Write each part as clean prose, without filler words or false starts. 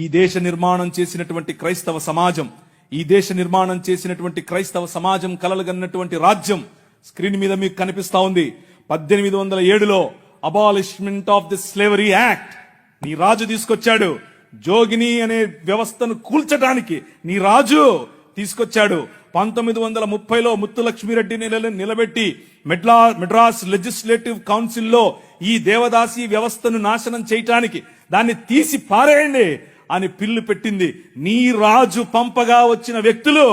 ఈ దేశ నిర్మాణం చేసినటువంటి క్రైస్తవ సమాజం, ఈ దేశ నిర్మాణం చేసినటువంటి క్రైస్తవ సమాజం కలలుగన్నటువంటి రాజ్యం స్క్రీన్ మీద మీకు కనిపిస్తా ఉంది. 1807లో abolishment of the slavery act నీ రాజు తీసుకొచ్చాడు. జోగిని అనే వ్యవస్థను కూల్చడానికి నీ రాజు తీసుకొచ్చాడు. 1930లో ముత్తులక్ష్మిరెడ్డిని నిలబెట్టి మెడ్రాస్ లెజిస్లేటివ్ కౌన్సిల్లో ఈ దేవదాసి వ్యవస్థను నాశనం చేయటానికి దాన్ని తీసి పారేయండి అని పిల్లు పెట్టింది. నీ రాజు పంపగా వచ్చిన వ్యక్తులు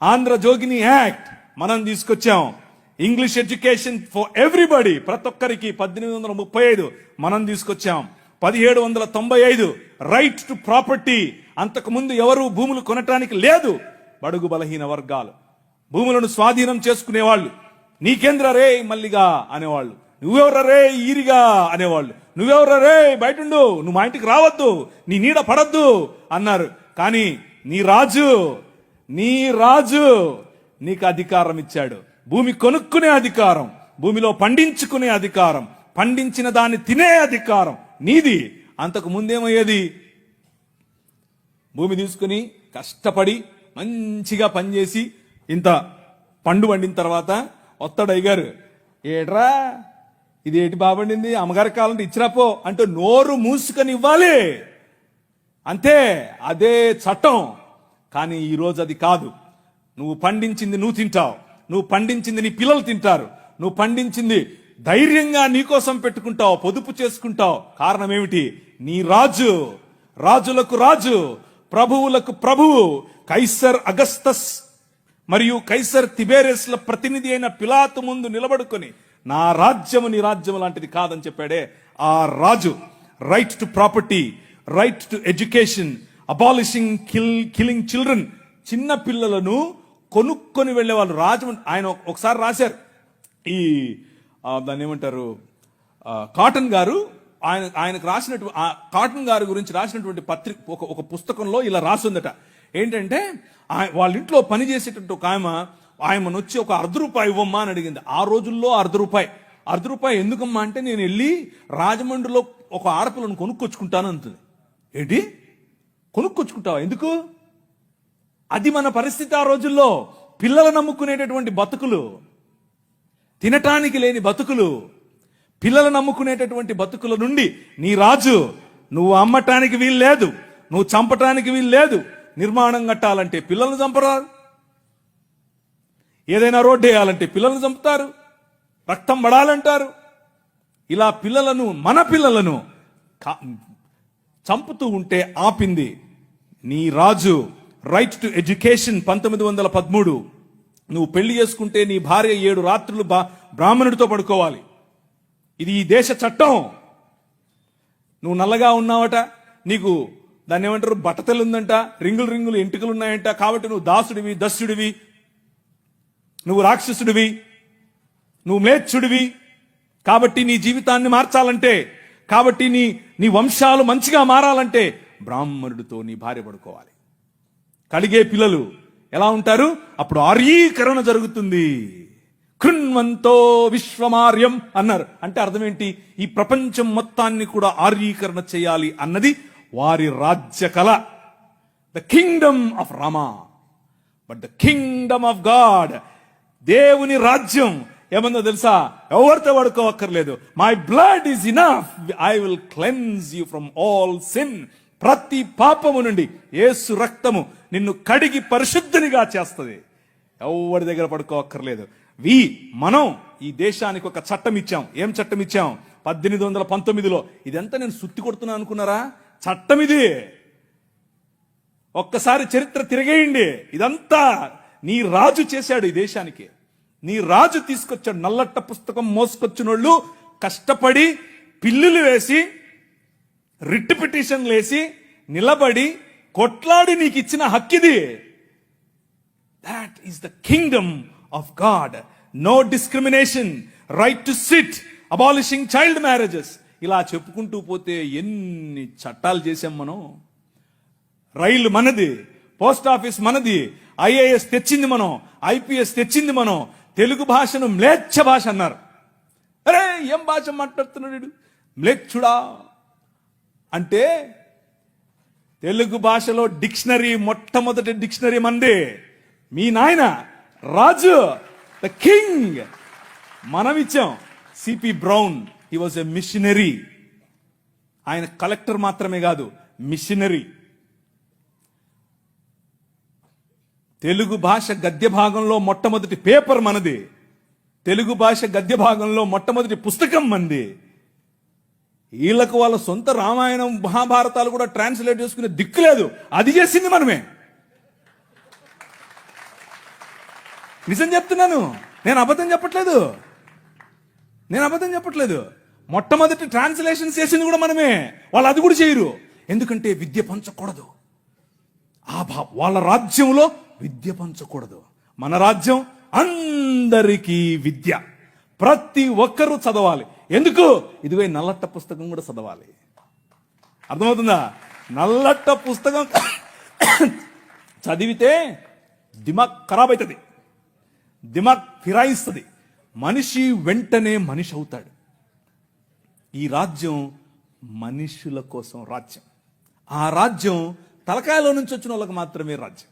ఆంధ్ర జోగిని యాక్ట్ మనం తీసుకొచ్చాం. ఇంగ్లీష్ ఎడ్యుకేషన్ ఫర్ ఎవ్రీబడి, ప్రతి ఒక్కరికి 1835 మనం తీసుకొచ్చాం. 1795 రైట్ టు ప్రాపర్టీ, అంతకుముందు ఎవరు భూములు కొనటానికి లేదు. బడుగు బలహీన వర్గాలు భూములను స్వాధీనం చేసుకునేవాళ్ళు. నీకేంద్ర రే మల్లిగా అనేవాళ్ళు, నువ్వెవర రే ఈరిగా అనేవాళ్ళు, నువ్వెవర రే బయటుండు, నువ్వు మా ఇంటికి రావద్దు, నీ నీడ పడద్దు అన్నారు. కానీ నీ రాజు నీకు అధికారం ఇచ్చాడు. భూమి కొనుక్కునే అధికారం, భూమిలో పండించుకునే అధికారం, పండించిన దాన్ని తినే అధికారం నీది. అంతకు ముందేమయ్యేది, భూమి తీసుకుని కష్టపడి మంచిగా పనిచేసి ఇంత పండు వండిన తర్వాత వస్తాడు అయ్యగారు, ఏట్రా ఇది ఏటి బాబండింది, అమ్మగారి కాలంటే ఇచ్చిరాపో అంటే నోరు మూసుకొని ఇవ్వాలి అంతే. అదే చట్టం. కానీ ఈరోజు అది కాదు. నువ్వు పండించింది నువ్వు తింటావు, నువ్వు పండించింది నీ పిల్లలు తింటారు, నువ్వు పండించింది ధైర్యంగా నీకోసం పెట్టుకుంటావు, పొదుపు చేసుకుంటావు. కారణం ఏమిటి? నీ రాజు, రాజులకు రాజు, ప్రభువులకు ప్రభువు, కైసర్ అగస్తస్ మరియు కైసర్ తిబేరియస్ల ప్రతినిధి అయిన పిలాతు ముందు నిలబడుకొని నా రాజ్యము నీ రాజ్యము లాంటిది కాదని చెప్పాడే ఆ రాజు. Right to property, right to education, abolishing killing children. చిన్న పిల్లలను కొనుక్కొని వెళ్ళేవాళ్ళు. ఆయన ఒకసారి రాశారు, ఈ దాన్ని ఏమంటారు, కాటన్ గారు ఆయనకు రాసినట్టు కాటన్ గారి గురించి రాసినటువంటి ఒక పుస్తకంలో ఇలా రాసిందట. ఏంటంటే వాళ్ళ ఇంట్లో పనిచేసేటట్టు ఒక ఆయమను వచ్చి ఒక ₹1 ఇవ్వమ్మా అని అడిగింది. ఆ రోజుల్లో ₹1 ఎందుకమ్మా అంటే, నేను వెళ్ళి రాజమండ్రిలో ఒక ఆడపిల్లను కొనుక్కొచ్చుకుంటాను అంటుంది. ఏంటి కొనుక్కొచ్చుకుంటావా? ఎందుకు? అది మన పరిస్థితి ఆ రోజుల్లో. పిల్లలు నమ్ముకునేటటువంటి బతుకులు, తినటానికి లేని బతుకులు, పిల్లలు నమ్ముకునేటటువంటి బతుకుల నుండి నీ రాజు, నువ్వు అమ్మటానికి వీలు లేదు, నువ్వు చంపటానికి వీలు లేదు. నిర్మాణం కట్టాలంటే పిల్లలను చంపరారు, ఏదైనా రోడ్డు వేయాలంటే పిల్లలను చంపుతారు, రక్తం పడాలంటారు. ఇలా పిల్లలను, మన పిల్లలను చంపుతూ ఉంటే ఆపింది నీ రాజు. Right to education 1913. నువ్వు పెళ్లి చేసుకుంటే నీ భార్య 7 రాత్రులు బ్రాహ్మణుడితో పడుకోవాలి. ఇది ఈ దేశ చట్టం. నువ్వు నల్లగా ఉన్నావట, నీకు దాన్ని ఏమంటారు బట్టతలు ఉందంట, రింగులు ఎంటుకలు ఉన్నాయంట, కాబట్టి నువ్వు దాసుడివి, దస్యుడివి, నువ్వు రాక్షసుడివి, నువ్వు మ్లేచ్ఛుడివి. కాబట్టి నీ జీవితాన్ని మార్చాలంటే, కాబట్టి నీ వంశాలు మంచిగా మారాలంటే బ్రాహ్మణుడితో నీ భార్య పడుకోవాలి. కలిగే పిల్లలు ఎలా ఉంటారు? అప్పుడు ఆర్యీకరణ జరుగుతుంది. కృణ్వంతో విశ్వమార్యం అన్నారు. అంటే అర్థం ఏంటి? ఈ ప్రపంచం మొత్తాన్ని కూడా ఆర్యీకరణ చేయాలి అన్నది వారి రాజ్య కళ. The kingdom of Rama, but the kingdom of God, దేవుని రాజ్యం ఏమన్నా తెలుసా? ఎవరితో పడుకోవక్కర్లేదు. My blood is enough, I will cleanse you from all sin. ప్రతి పాపము నుండి యేసు రక్తము నిన్ను కడిగి పరిశుద్ధునిగా చేస్తుంది. ఎవరి దగ్గర పడుకోవక్కర్లేదు. మనం ఈ దేశానికి ఒక చట్టం ఇచ్చాం. ఏం చట్టం ఇచ్చాం? 1819లో. ఇదంతా నేను సుత్తి కొడుతున్నా అనుకున్నారా? చట్టం ఇది. ఒక్కసారి చరిత్ర తిరిగేయండి. ఇదంతా నీ రాజు చేశాడు ఈ దేశానికి. నీ రాజు తీసుకొచ్చాడు. నల్లట్ట పుస్తకం మోసుకొచ్చినోళ్ళు కష్టపడి పిల్లులు వేసి, రిట్ పిటిషన్లు వేసి, నిలబడి కొట్లాడి నీకు ఇచ్చిన హక్కిది. That is the kingdom of God. No discrimination, right to sit, abolishing child marriages. ఇలా చెప్పుకుంటూ పోతే ఎన్ని చట్టాలు చేశాం మనం. రైలు మనది, పోస్ట్ ఆఫీస్ మనది, ఐఏఎస్ తెచ్చింది మనం, ఐపీఎస్ తెచ్చింది మనం. తెలుగు భాషను మ్లేచ్ఛ భాష అన్నారు. అరే ఏం భాష మాట్లాడుతున్నాడు మ్లేచ్ఛుడా అంటే తెలుగు భాషలో డిక్షనరీ, మొట్టమొదటి డిక్షనరీ మంది మీ నాయన రాజు, ద కింగ్. మనం ఇచ్చాం. CP brown, he was a machinery. ఆయన కలెక్టర్ మాత్రమే కాదు, మిషనరీ. తెలుగు భాష గద్య భాగంలో మొట్టమొదటి పేపర్ మనది. తెలుగు భాష గద్య భాగంలో మొట్టమొదటి పుస్తకం మనది. వీళ్ళకు వాళ్ళ సొంత రామాయణం, మహాభారతాలు కూడా ట్రాన్స్లేట్ చేసుకునే దిక్కు లేదు. అది చేసింది మనమే. నిజం చెప్తున్నాను, నేను అబద్ధం చెప్పట్లేదు. మొట్టమొదటి ట్రాన్స్లేషన్ చేసింది కూడా మనమే. వాళ్ళు అది కూడా చేయరు. ఎందుకంటే విద్య పంచకూడదు. వాళ్ళ రాజ్యంలో విద్య పంచకూడదు. మన రాజ్యం అందరికీ విద్య. ప్రతి ఒక్కరూ చదవాలి. ఎందుకు? ఇదిగో నల్లట్ట పుస్తకం కూడా చదవాలి. అర్థమవుతుందా? నల్లట్ట పుస్తకం చదివితే దిమాగ్ ఖరాబ్ అవుతుంది, దిమాగ్ ఫిరాయిస్తుంది. మనిషి వెంటనే మనిషి అవుతాడు. ఈ రాజ్యం మనుషుల కోసం రాజ్యం. ఆ రాజ్యం తలకాయలో నుంచి వచ్చిన వాళ్ళకి మాత్రమే రాజ్యం,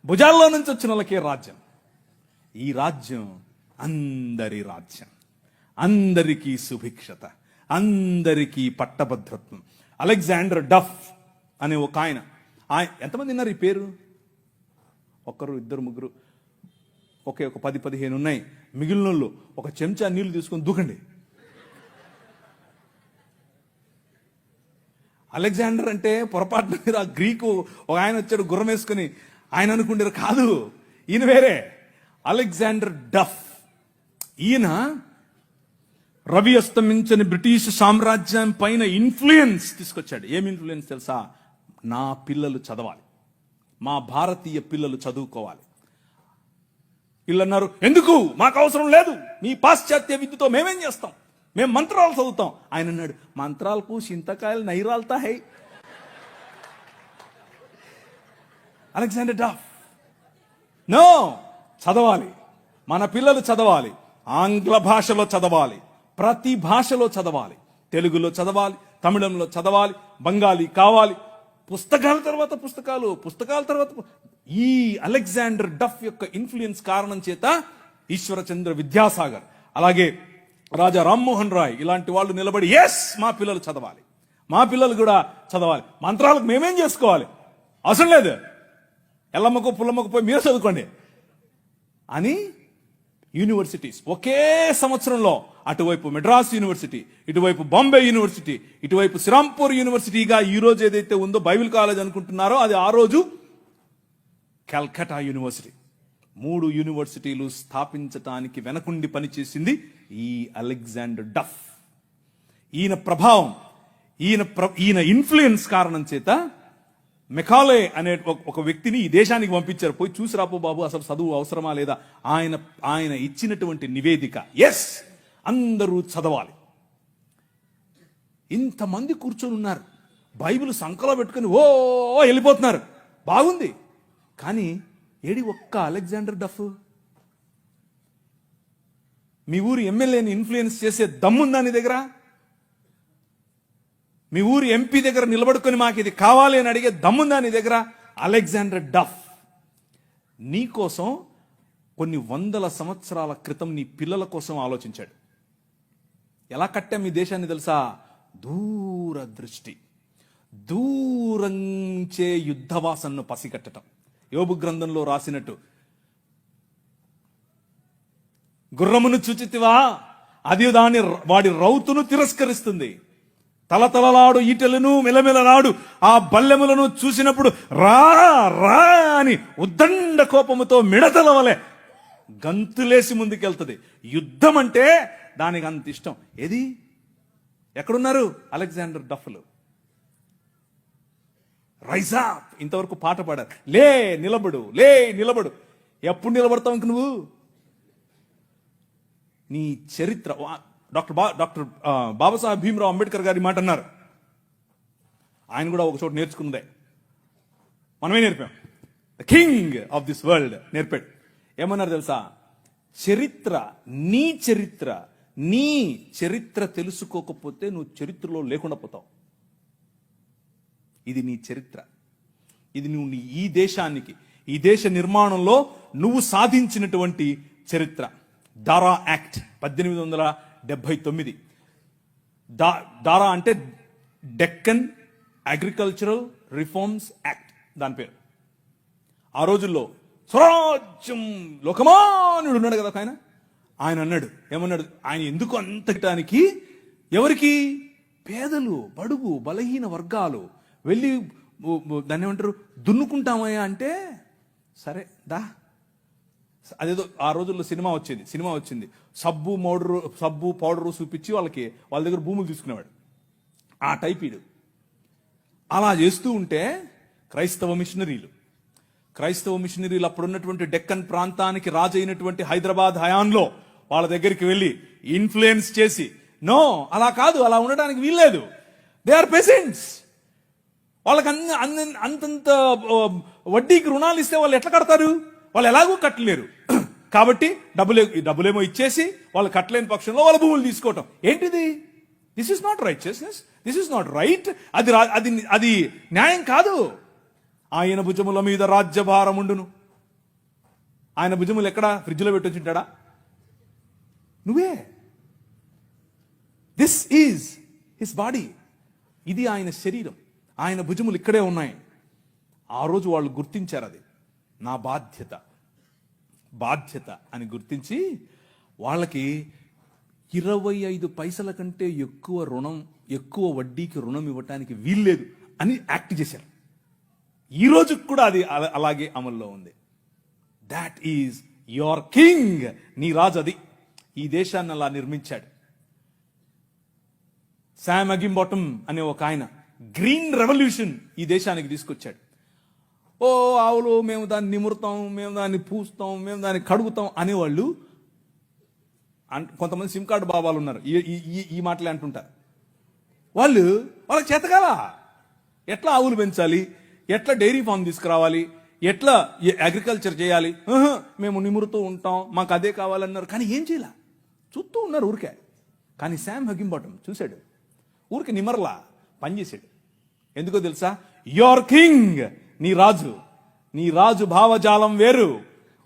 భుజాల్లో నుంచి వచ్చిన వాళ్ళకే రాజ్యం. ఈ రాజ్యం అందరి రాజ్యం, అందరికీ సుభిక్షత, అందరికీ పట్టభద్రత్వం. అలెగ్జాండర్ డఫ్ అనే ఒక ఆయన, ఎంతమంది ఉన్నారు ఈ పేరు? ఒకరు, ఇద్దరు, ముగ్గురు, ఒక 10-15 ఉన్నాయి. మిగిలిన వాళ్ళు ఒక చెంచా నీళ్లు తీసుకొని దూకండి. అలెగ్జాండర్ అంటే పొరపాటున మీరు ఆ గ్రీకు ఒక ఆయన వచ్చాడు గుర్రం వేసుకుని, ఆయన అనుకుంటారు. కాదు, ఈయన వేరే. అలెగ్జాండర్ డఫ్. ఈయన రవి అస్తమించని బ్రిటిష్ సామ్రాజ్యం పైన ఇన్ఫ్లుయెన్స్ తీసుకొచ్చాడు. ఏం ఇన్ఫ్లుయెన్స్ తెలుసా? నా పిల్లలు చదవాలి, మా భారతీయ పిల్లలు చదువుకోవాలి. వీళ్ళన్నారు, ఎందుకు, మాకు అవసరం లేదు, మీ పాశ్చాత్య విద్యతో మేమేం చేస్తాం, మేము మంత్రాలు చదువుతాం. ఆయన అన్నాడు, మంత్రాలకు చింతకాయలు నైరాల్తా హై. అలెగ్జాండర్ డఫ్, నో, చదవాలి, మన పిల్లలు చదవాలి. ఆంగ్ల భాషలో చదవాలి, ప్రతి భాషలో చదవాలి. తెలుగులో చదవాలి, తమిళంలో చదవాలి, బెంగాలీ కావాలి. పుస్తకాల తర్వాత పుస్తకాలు, పుస్తకాల తర్వాత. ఈ అలెగ్జాండర్ డఫ్ యొక్క ఇన్ఫ్లుయెన్స్ కారణం చేత ఈశ్వరచంద్ర విద్యాసాగర్, అలాగే రాజా రామ్మోహన్ రాయ్ ఇలాంటి వాళ్ళు నిలబడి, ఎస్, మా పిల్లలు చదవాలి, మా పిల్లలు కూడా చదవాలి. మంత్రాలకు మేమేం చేసుకోవాలి, అవసరం లేదు, ఎల్లమ్మకు పుల్లమ్మకు పోయి మీరు చదువుకోండి అని యూనివర్సిటీస్ ఒకే సంవత్సరంలో, అటువైపు మెడ్రాస్ యూనివర్సిటీ, ఇటువైపు బాంబే యూనివర్సిటీ, ఇటువైపు శ్రీరాంపూర్ యూనివర్సిటీగా ఈ రోజు ఏదైతే ఉందో బైబిల్ కాలేజ్ అనుకుంటున్నారో, అది ఆ రోజు కల్కటా యూనివర్సిటీ. 3 యూనివర్సిటీలు స్థాపించటానికి వెనకుండి పనిచేసింది ఈ అలెగ్జాండర్ డఫ్. ఈయన ప్రభావం, ఈయన ఇన్ఫ్లుయెన్స్ కారణం చేత మెకాలే అనే ఒక వ్యక్తిని ఈ దేశానికి పంపించారు. పోయి చూసి రాపో బాబు, అసలు చదువు అవసరమా లేదా. ఆయన ఇచ్చినటువంటి నివేదిక, ఎస్, అందరూ చదవాలి. ఇంతమంది కూర్చొని ఉన్నారు, బైబిల్ సంకలో పెట్టుకుని ఓ వెళ్ళిపోతున్నారు. బాగుంది, కానీ ఏడి ఒక్క అలెగ్జాండర్ డఫ్? మీ ఊరి ఎమ్మెల్యేని ఇన్ఫ్లుయెన్స్ చేసే దమ్ముందా నీ దగ్గర? మీ ఊరి ఎంపీ దగ్గర నిలబడుకొని మాకు ఇది కావాలి అని అడిగే దమ్ముందా నీ దగ్గర? అలెగ్జాండర్ డఫ్ నీ కోసం కొన్ని 100 సంవత్సరాల క్రితం నీ పిల్లల కోసం ఆలోచించాడు. ఎలా కట్టాం మీ దేశాన్ని తెలుసా? దూరదృష్టి, దూరంచే యుద్ధవాసనను పసిగట్టడం. యోబు గ్రంథంలో రాసినట్టు, గుర్రమును చూచితివా, అది వాడి రౌతును తిరస్కరిస్తుంది, తలతలలాడు ఈటెలను మెలమెలలాడు ఆ బల్లెములను చూసినప్పుడు రా రా అని ఉద్దండ కోపముతో మిడతల వలె గంతులేసి ముందుకెళ్తుంది. యుద్ధం అంటే దానికి అంత ఇష్టం. ఏది, ఎక్కడున్నారు అలెగ్జాండర్ డఫ్లు? రైజా, ఇంతవరకు పాట పాడారు. లే నిలబడు, లే నిలబడు. ఎప్పుడు నిలబడతావు ఇంక నువ్వు? నీ చరిత్ర. డాక్టర్ బాబాసాహెబ్ భీమ్రావ్ అంబేద్కర్ గారి మాట అన్నారు. ఆయన కూడా ఒక చోట నేర్చుకున్నదే, మనమే నేర్పాం. The king of this world నేర్పాడు. ఏమన్నారు తెలుసా? చరిత్ర, నీ చరిత్ర తెలుసుకోకపోతే నువ్వు చరిత్రలో లేకుండా పోతావు. ఇది నీ చరిత్ర. ఇది నువ్వు ఈ దేశానికి, ఈ దేశ నిర్మాణంలో నువ్వు సాధించినటువంటి చరిత్ర. దారా యాక్ట్ 1879. దారా అంటే డెక్కన్ అగ్రికల్చరల్ రిఫార్మ్స్ యాక్ట్ దాని పేరు. ఆ రోజుల్లో స్వరాజ్యం లోకమానుడు ఉన్నాడు కదా ఆయన అన్నాడు, ఏమన్నాడు, ఆయన ఎందుకు అంతటానికి, ఎవరికి, పేదలు, బడుగు బలహీన వర్గాలు వెళ్ళి దాన్ని ఏమంటారు దున్నుకుంటామయ్యా అంటే, సరే దా. అదేదో ఆ రోజుల్లో సినిమా వచ్చింది సబ్బు పౌడరు చూపించి వాళ్ళ దగ్గర భూములు తీసుకునేవాడు. ఆ టైప్ ఇడు. అలా చేస్తూ ఉంటే క్రైస్తవ మిషనరీలు అప్పుడున్నటువంటి డెక్కన్ ప్రాంతానికి రాజు అయినటువంటి హైదరాబాద్ హయాంలో వాళ్ళ దగ్గరికి వెళ్ళి ఇన్ఫ్లుయెన్స్ చేసి, నో అలా కాదు, అలా ఉండడానికి వీల్లేదు, దే ఆర్ పెసెంట్స్, వాళ్ళకి అంతంత వడ్డీకి రుణాలు ఇస్తే వాళ్ళు ఎట్లా కడతారు, వాళ్ళు ఎలాగూ కట్టలేరు. కాబట్టి డబ్బులేమో ఇచ్చేసి వాళ్ళు కట్టలేని పక్షంలో వాళ్ళ భూములు తీసుకోవటం ఏంటిది? This is not righteousness, this is not right. అది న్యాయం కాదు. ఆయన భుజముల మీద రాజ్యభారముండును. ఆయన భుజములు ఎక్కడ ఫ్రిడ్జ్లో పెట్టొచ్చుంటాడా? నువ్వే. This is his body. ఇది ఆయన శరీరం, ఆయన భుజములు ఇక్కడే ఉన్నాయి. ఆ రోజు వాళ్ళు గుర్తించారు, అది నా బాధ్యత అని గుర్తించి వాళ్ళకి 25 పైసల కంటే ఎక్కువ వడ్డీకి రుణం ఇవ్వటానికి వీల్లేదు అని యాక్ట్ చేశారు. ఈ రోజు కూడా అది అలాగే అమల్లో ఉంది. That is your king. నీ రాజు అది. ఈ దేశాన్ని అలా నిర్మించాడు. శామ్ అగింబాటమ్ అనే ఒక ఆయన గ్రీన్ రెవల్యూషన్ ఈ దేశానికి తీసుకొచ్చాడు. ఓ ఆవులు, మేము దాన్ని నిమురుతాం, మేము దాన్ని పూస్తాం, మేము దాన్ని కడుగుతాం అనేవాళ్ళు. కొంతమంది సిమ్ కార్డు బాబాలు ఉన్నారు, ఈ మాటలే అంటుంటారు. వాళ్ళకి చేతకాల ఎట్లా ఆవులు పెంచాలి, ఎట్లా డైరీ ఫామ్ తీసుకురావాలి, ఎట్లా అగ్రికల్చర్ చేయాలి, మేము నిమురుతూ ఉంటాం, మాకు అదే కావాలన్నారు. కానీ ఏం చేయాల, చూస్తూ ఉన్నారు ఊరికే. కానీ శామ్ అగింబాటమ్ చూశాడు, ఊరికి నిమర్లా పనిచేశాడు. ఎందుకో తెలుసా? యువర్ కింగ్, నీ రాజు భావజాలం వేరు.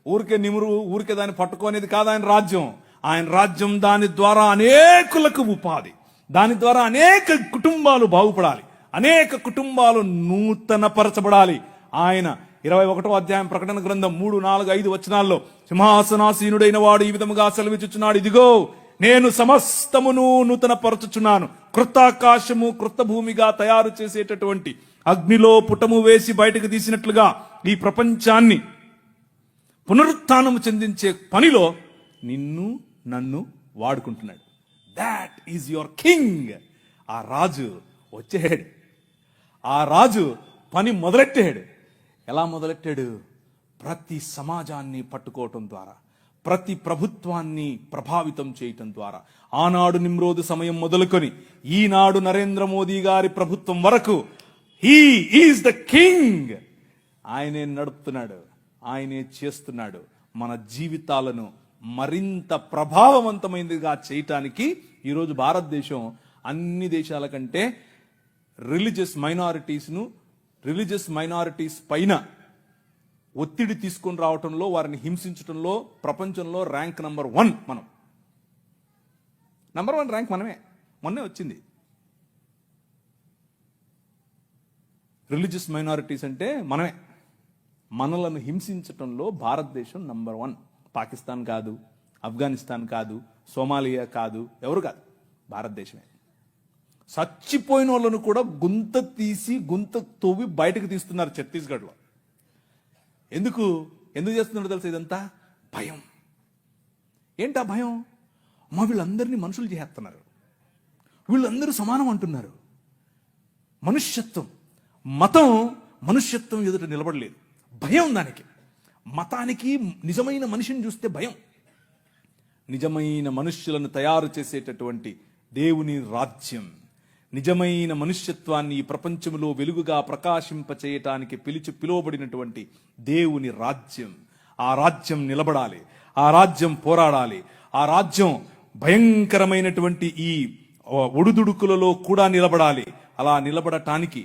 ఊరికే దాన్ని పట్టుకోనేది కాదు ఆయన రాజ్యం. ఆయన రాజ్యం దాని ద్వారా అనేకులకు ఉపాధి, దాని ద్వారా అనేక కుటుంబాలు బాగుపడాలి, అనేక కుటుంబాలు నూతనపరచబడాలి. ఆయన 21వ అధ్యాయం ప్రకటన గ్రంథం 3, 4, 5 వచనాల్లో సింహాసనాసీనుడైన వాడు ఈ విధముగా సెలవిచ్చుచున్నాడు, ఇదిగో నేను సమస్తమును నూతనపరచుచున్నాను, క్రొత్త ఆకాశము క్రొత్త భూమిగా తయారు చేసేటటువంటి అగ్నిలో పుటము వేసి బయటకు తీసినట్లుగా ఈ ప్రపంచాన్ని పునరుత్థానము చెందించే పనిలో నిన్ను నన్ను వాడుకుంటున్నాడు. That is your king. ఆ రాజు వచ్చాడు, ఆ రాజు పని మొదలెట్టాడు. ఎలా మొదలెట్టాడు? ప్రతి సమాజాన్ని పట్టుకోవటం ద్వారా, ప్రతి ప్రభుత్వాన్ని ప్రభావితం చేయటం ద్వారా. ఆనాడు నిమ్రోదు సమయం మొదలుకొని ఈనాడు నరేంద్ర మోదీ గారి ప్రభుత్వం వరకు హీ ఈజ్ ద కింగ్. ఆయనే నడుపుతున్నాడు, ఆయనే చేస్తున్నాడు. మన జీవితాలను మరింత ప్రభావవంతమైనదిగా చేయటానికి ఈరోజు భారతదేశం అన్ని దేశాల కంటే రిలీజియస్ మైనారిటీస్ పైన ఒత్తిడి తీసుకొని రావటంలో, వారిని హింసించడంలో ప్రపంచంలో ర్యాంక్ నంబర్ 1 మనం. నంబర్ 1 ర్యాంక్ మనమే. మొన్నే వచ్చింది. రిలీజియస్ మైనారిటీస్ అంటే మనమే. మనలను హింసించటంలో భారతదేశం నంబర్ 1. పాకిస్తాన్ కాదు, ఆఫ్ఘనిస్తాన్ కాదు, సోమాలియా కాదు, ఎవరు కాదు, భారతదేశమే. చచ్చిపోయిన వాళ్ళను కూడా గుంత తవ్వి బయటకు తీస్తున్నారు ఛత్తీస్గఢ్లో. ఎందుకు చేస్తున్నారో తెలుసా? ఇదంతా భయం. ఏంటా భయం? వీళ్ళందరినీ మనుషులు చేస్తున్నారు, వీళ్ళందరూ సమానం అంటున్నారు. మనుష్యత్వం, మతం మనుష్యత్వం ఎదుట నిలబడలేదు. భయం దానికి. మతానికి నిజమైన మనిషిని చూస్తే భయం. నిజమైన మనుష్యులను తయారు చేసేటటువంటి దేవుని రాజ్యం, నిజమైన మనుష్యత్వాన్ని ఈ ప్రపంచంలో వెలుగుగా ప్రకాశింపచేయటానికి పిలువబడినటువంటి దేవుని రాజ్యం. ఆ రాజ్యం నిలబడాలి, ఆ రాజ్యం పోరాడాలి, ఆ రాజ్యం భయంకరమైనటువంటి ఈ ఒడుదుడుకులలో కూడా నిలబడాలి. అలా నిలబడటానికి